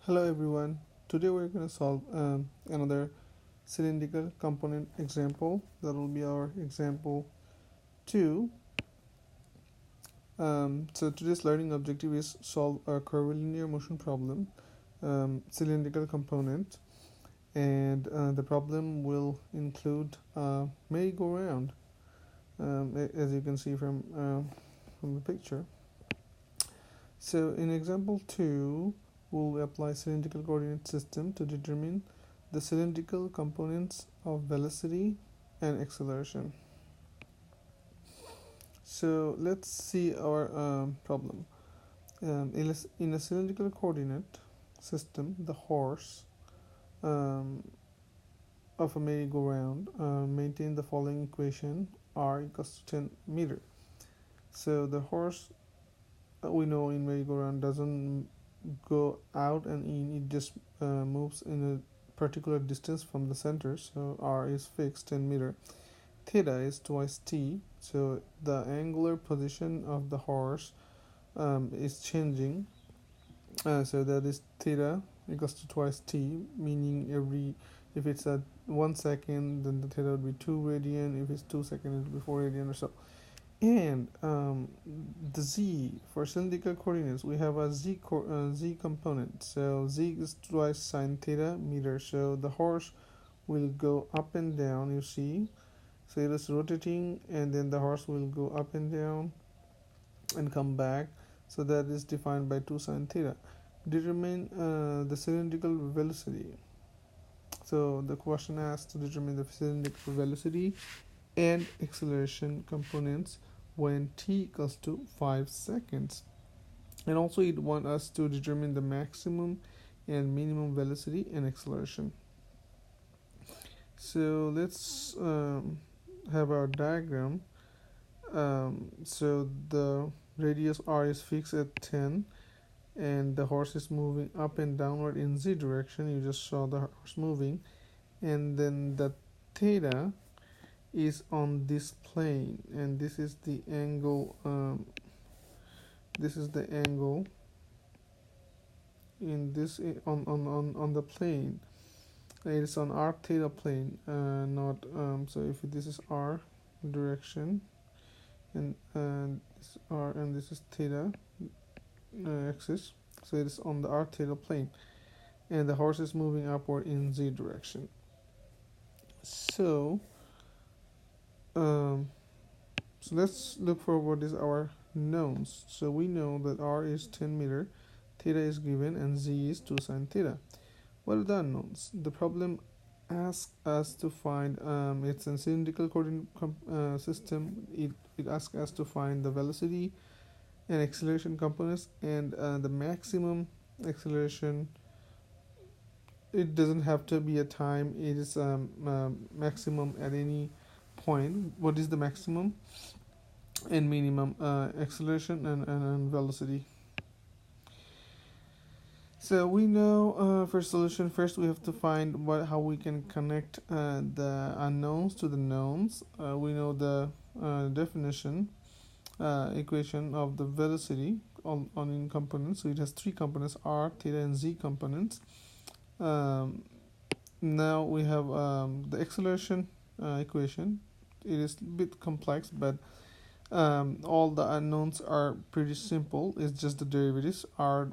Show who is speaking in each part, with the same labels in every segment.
Speaker 1: Hello everyone. Today we're going to solve another cylindrical component example. That will be our example 2. So today's learning objective is solve a curvilinear motion problem, cylindrical component, and the problem will include a merry-go-round, as you can see from the picture. So in example 2, we'll apply cylindrical coordinate system to determine the cylindrical components of velocity and acceleration. So let's see our problem. In a cylindrical coordinate system, the horse of a merry-go-round maintain the following equation: r equals to 10 meter. So the horse, we know in merry-go-round doesn't go out and in, it just moves in a particular distance from the center. So r is fixed 10 meter. Theta is twice t, so the angular position of the horse is changing, so that is theta equals to twice t, meaning if it's at 1 second, then the theta would be 2 radian. If it's 2 seconds, it would be 4 radian or so. And the z, for cylindrical coordinates, we have a z component. So z is twice sine theta meter. So the horse will go up and down, you see. So it is rotating, and then the horse will go up and down and come back. So that is defined by 2 sine theta. Determine the cylindrical velocity. So the question asks to determine the cylindrical velocity and acceleration components when t equals to 5 seconds. And also it wants us to determine the maximum and minimum velocity and acceleration. So let's have our diagram. So the radius r is fixed at 10, and the horse is moving up and downward in z direction. You just saw the horse moving, and then the theta is on this plane, and this is the angle. This is the angle in this on the plane. It is on r theta plane, not so if this is r direction, and this r, and this is theta axis, so it is on the r theta plane, and the horse is moving upward in z direction. So let's look for what is our knowns. So we know that r is 10 meter, theta is given, and z is 2 sine theta. What are the unknowns? The problem asks us to find, it's a cylindrical coordinate system. It asks us to find the velocity and acceleration components, and the maximum acceleration. It doesn't have to be a time, it is maximum at any point. What is the maximum and minimum acceleration and velocity? So we know for solution, first we have to find how we can connect the unknowns to the knowns. We know the definition equation of the velocity on in components. So it has 3 components: r, theta, and z components. Now we have the acceleration equation. It is a bit complex, but all the unknowns are pretty simple. It's just the derivatives: r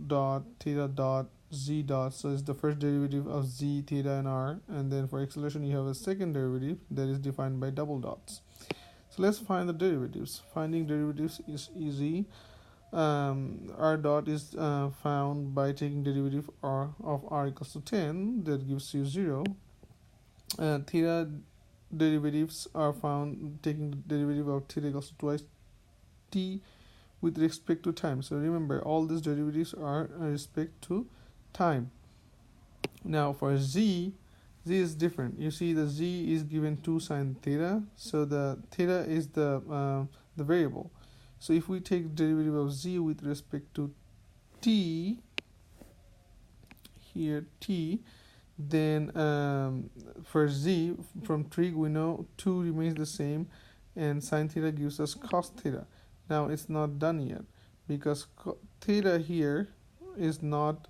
Speaker 1: dot theta dot z dot. So it's the first derivative of z, theta, and r. And then for acceleration, you have a second derivative that is defined by double dots. So let's find the derivatives. Finding derivatives is easy. R dot is found by taking derivative of r equals to 10. That gives you 0. Theta derivatives are found taking the derivative of theta equals to twice t with respect to time. So remember, all these derivatives are respect to time. Now for z is different. You see the z is given 2 sine theta, so the theta is the variable. So if we take derivative of z with respect to t, here t, then for z from trig we know 2 remains the same, and sine theta gives us cos theta. Now it's not done yet, because theta here is not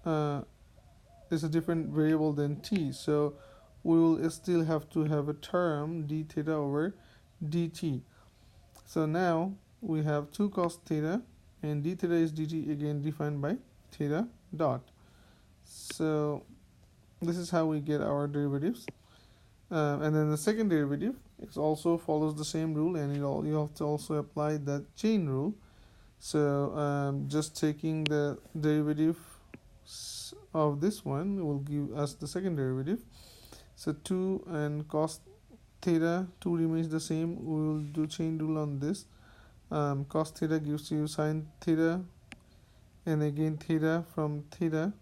Speaker 1: is a different variable than t, so we will still have to have a term d theta over dt. So now we have 2 cos theta, and d theta is dt, again defined by theta dot. So this is how we get our derivatives. And then the second derivative is also follows the same rule, and you have to also apply that chain rule. So just taking the derivative of this one will give us the second derivative. So 2 and cos theta, 2 remains the same. We will do chain rule on this. Cos theta gives you sin theta, and again theta from theta,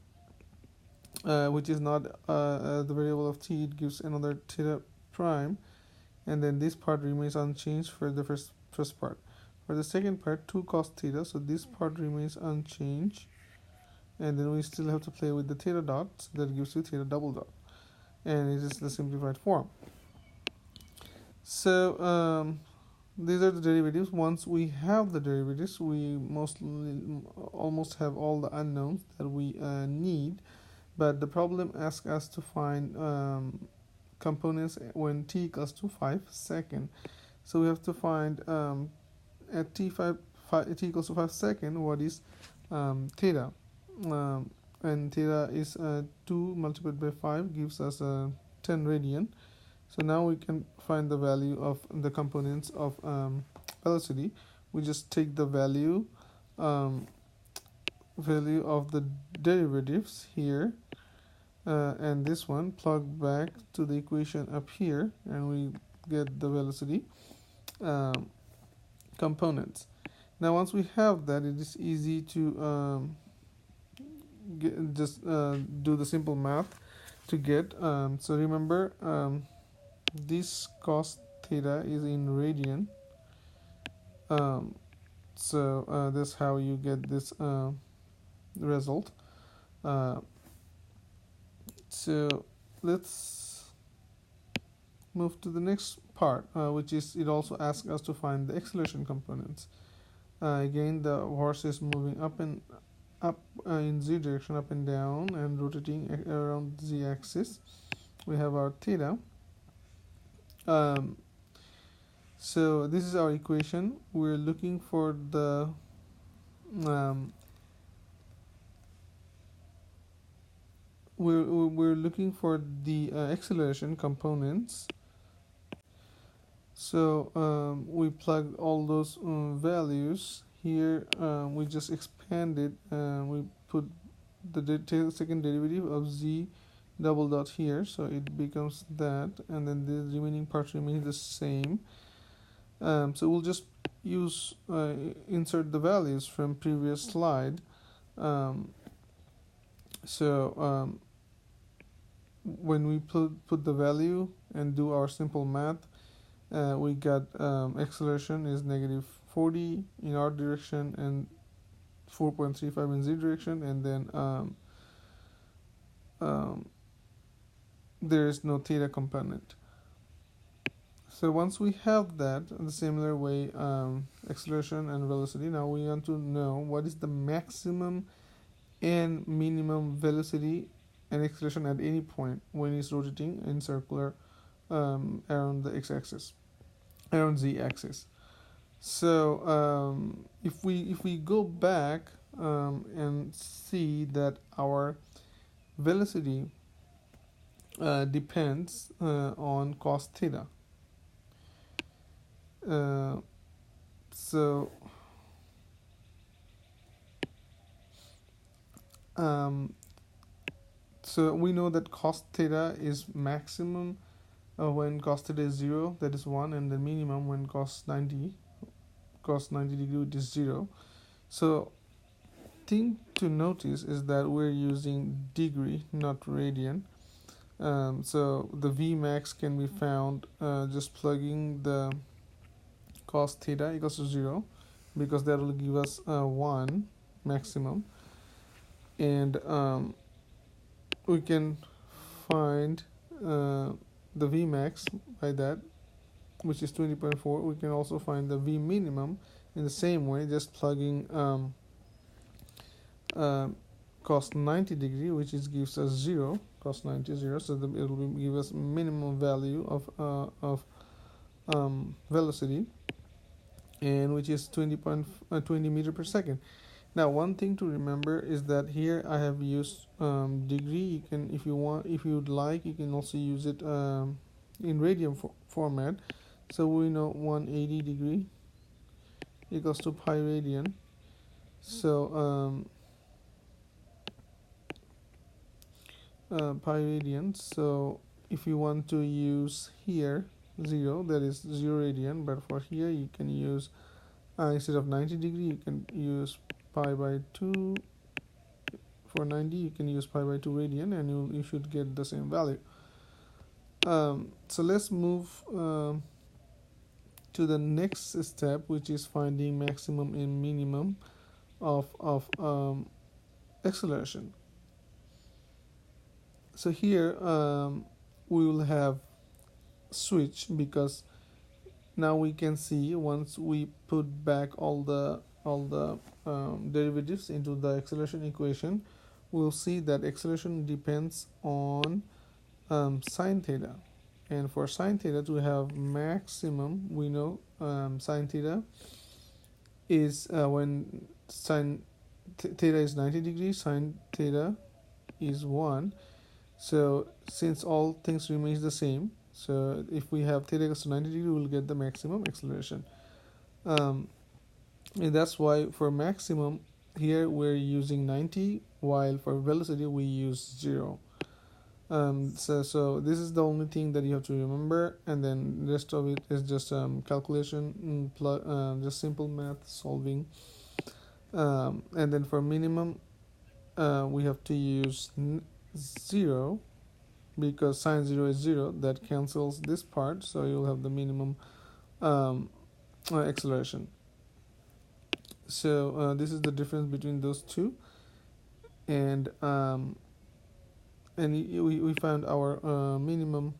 Speaker 1: which is not the variable of t, it gives another theta prime, and then this part remains unchanged for the first part. For the second part, 2 cos theta, so this part remains unchanged, and then we still have to play with the theta dot, so that gives you theta double dot, and it is the simplified form. So these are the derivatives. Once we have the derivatives, we almost have all the unknowns that we need. But the problem asks us to find components when t equals to 5 seconds. So we have to find at t equals to 5 seconds what is theta. And theta is 2 multiplied by 5 gives us 10 radian. So now we can find the value of the components of velocity. We just take the value of the derivatives here, and this one, plug back to the equation up here, and we get the velocity components. Now once we have that, it is easy to do the simple math to get. So remember, this cos theta is in radian. So that's how you get this result. So let's move to the next part, which is, it also asks us to find the acceleration components. Again, the horse is moving up and up in z direction, up and down, and rotating around the z axis. We have our theta. So this is our equation. We're looking for the we're looking for the acceleration components. So we plug all those values here. We just expand it, we put the second derivative of z double dot here, so it becomes that, and then the remaining part remains the same. So we'll just use insert the values from previous slide. When we put the value and do our simple math, we got acceleration is negative 40 in r direction and 4.35 in z direction, and then there is no theta component. So once we have that, in the similar way, acceleration and velocity, now we want to know what is the maximum and minimum velocity and acceleration at any point when it's rotating in circular around the x-axis, around z-axis. So if we go back and see that our velocity depends on cos theta. So we know that cos theta is maximum when cos theta is 0, that is 1, and the minimum when cos 90 degree, it is 0. So thing to notice is that we're using degree, not radian. So the Vmax can be found just plugging the cos theta equals to 0, because that will give us 1 maximum, and we can find the Vmax by that, which is 20.4. We can also find the V minimum in the same way, just plugging cos 90 degree, which is gives us 0, cos 90 0, so it will give us minimum value of velocity, and which is 20 meter per second. Now, one thing to remember is that here I have used degree. You can, if you want, if you'd like, you can also use it in radian format. So we know 180 degree equals to pi radian. So pi radian. So if you want to use here 0, that is 0 radian, but for here you can use instead of 90 degree, you can use pi by 2. For 90 you can use pi by 2 radian, and you should get the same value. So let's move to the next step, which is finding maximum and minimum of acceleration. So here we will have switch, because now we can see, once we put back all the derivatives into the acceleration equation, we'll see that acceleration depends on sine theta. And for sine theta to have maximum, we know sine theta is when sine theta is 90 degrees, sine theta is 1. So since all things remains the same, so if we have theta equals to 90 degrees, we will get the maximum acceleration. And that's why for maximum here we're using 90, while for velocity we use 0. So this is the only thing that you have to remember, and then the rest of it is just calculation, just simple math solving. And then for minimum we have to use 0, because sine 0 is 0, that cancels this part, so you'll have the minimum acceleration. So this is the difference between those two, and we found our minimum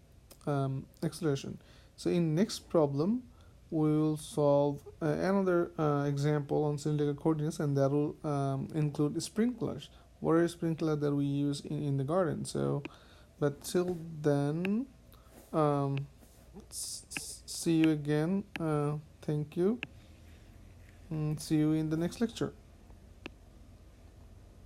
Speaker 1: acceleration. So in next problem we will solve another example on cylindrical coordinates, and that will include sprinklers. What are sprinklers that we use in the garden? So, but till then, see you again. Thank you. See you in the next lecture.